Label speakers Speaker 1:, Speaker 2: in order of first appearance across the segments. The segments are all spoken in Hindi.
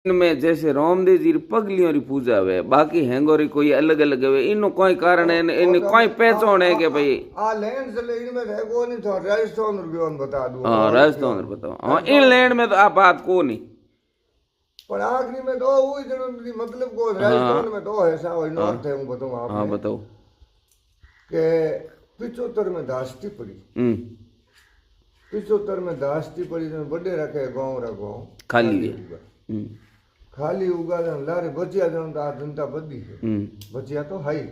Speaker 1: में जैसे रामदेव जी पगलियों री पूजा है, बाकी हैंगोरी कोई अलग अलग है, इनो कोई कारण है, इन कोई पहचान है कि भाई
Speaker 2: आ लैंड से लेने में रहेगो नहीं तो राजस्थान रुपयों बता दूं
Speaker 1: हाँ राजस्थान बताओ हाँ इन लैंड में तो आप बात को नहीं
Speaker 2: पर आखिरी में तो वही जरूरी मतलब को
Speaker 1: हाँ
Speaker 2: राजस्थान में तो ऐसा वही
Speaker 1: हाँ
Speaker 2: नॉर्थ है हूँ बताऊँ
Speaker 1: हाँ
Speaker 2: आपने
Speaker 1: बताओ
Speaker 2: कि 75 में दास्ती पड़ी 75 में दास्ती पड़ी तो बड़े रखे गाँव रा गाँव
Speaker 1: खाली है
Speaker 2: खाली उगा लारे बचिया जन आ जनता बदी है बचिया तो हाई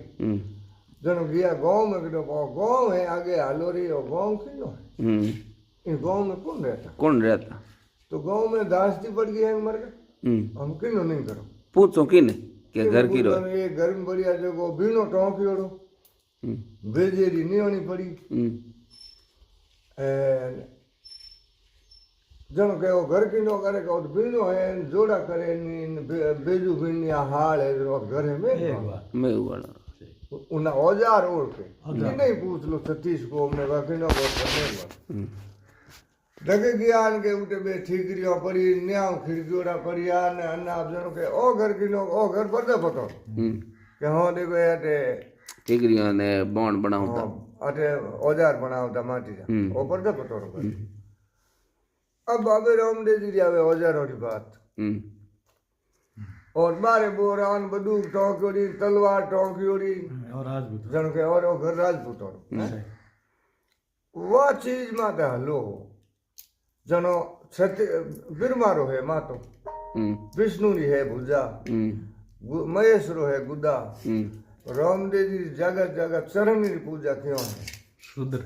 Speaker 2: जन गया गांव में किधर गांव है आगे हालो रही हो गांव किनो है इन गांव में कौन रहता तो गांव में दास्ती पड़ गई है मर गए हम किनो नहीं करो
Speaker 1: पूछो किने के घर की रो
Speaker 2: ये घर में बढ़िया जगह बीनो टोंकी ओड़ो बेजेरी नहीं होनी पड़ी जन कहो घर की नो करे कहो तो बीनो है जोड़ा करे बेजू बीनिया हाल है जो घर में
Speaker 1: वाला
Speaker 2: उन्हें औजार ओढ़ के नहीं पूछ लो सतीश को हमने वकीलों को लगे गया के उठे बे ठीकरियों पड़ी न्याव खिड़कियों पड़िया ने अन्ना आप जनों के ओ घर की नो ओ घर पर पतो के हाँ देखो याटे
Speaker 1: ठीकरियों ने बॉन्ड बनाऊता
Speaker 2: अटे औजार बनाऊता माटी जा ओ पर पतो अब बाबे रामदेव जी आवे औजारों की बात और बारे बोरान बंदूक टोंकी तलवार टोंकी जन के और घर राजपूत वह चीज माते हलो जनो सत्य बिरमारो है मातो विष्णु री है भुजा महेश रो है गुदा रामदेव जी जगत जगत चरण की पूजा क्यों है
Speaker 3: शुद्र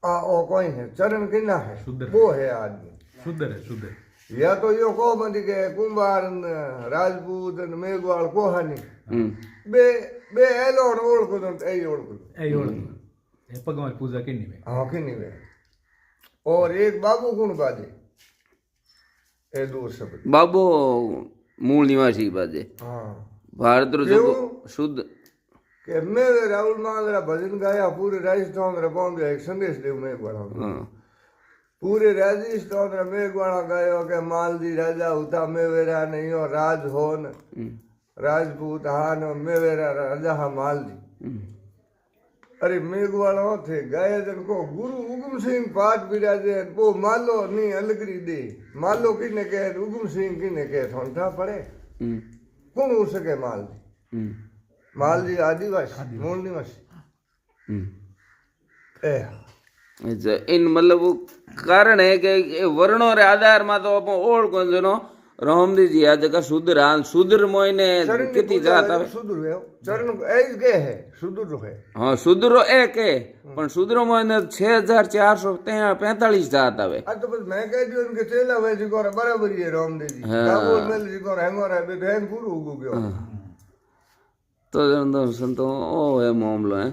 Speaker 2: ओ कोई है चरण किना है वो है आदमी
Speaker 3: शुद्र है शुद्र
Speaker 2: या तो यो को बंदी के कुंभार राजपूत मेघवाल कोहानी बे बे एलोन ओळ को तो ए ओळ को
Speaker 3: ए भगवान पूजा के नहीं में
Speaker 2: हां के नहीं में और एक बाबू गुण बाजे ए दो शब्द
Speaker 1: बाबू मूल निवासी बाजे
Speaker 2: हां
Speaker 1: भारत रो जो शुद्ध
Speaker 2: के मैं राहुल मांगरा भजन गाया पूरे राजस्थान रे बॉम्बे एक संदेश देव में बड़ा पूरे राजस्थान रे मेघवाड़ा गयो के मालदी राजा उता मेवेरा नहीं हो राज हो न राजपूत हान मेवेरा राजा हा मालदी अरे मेघवाड़ा थे गए जन को गुरु उगम सिंह पाठ बिराजे वो मालो नहीं अलगरी दे मालो किने के उगम सिंह किने के थोंठा पड़े कौन हो सके मालदी मालदी आदिवासी मूल निवासी
Speaker 1: इन मतलब वो कारण है कि वर्णों रे आधार में तो अपन ओढ़ कौन जनो रामदेव जी आ जगह शूद्र मोइने कितनी जात है
Speaker 2: शूद्र है चरण एज के है शूद्र है
Speaker 1: हाँ शूद्र एक है पर शूद्र मोइने 6445 जात आवे
Speaker 2: तो बस मैं कह दियो उनके चेला वे जी को बराबर ही है रामदेव जी काबुल में जी को हैंगो रहा बे हैंग पूरो हो गयो
Speaker 1: तो संतो ओ है मामलो है।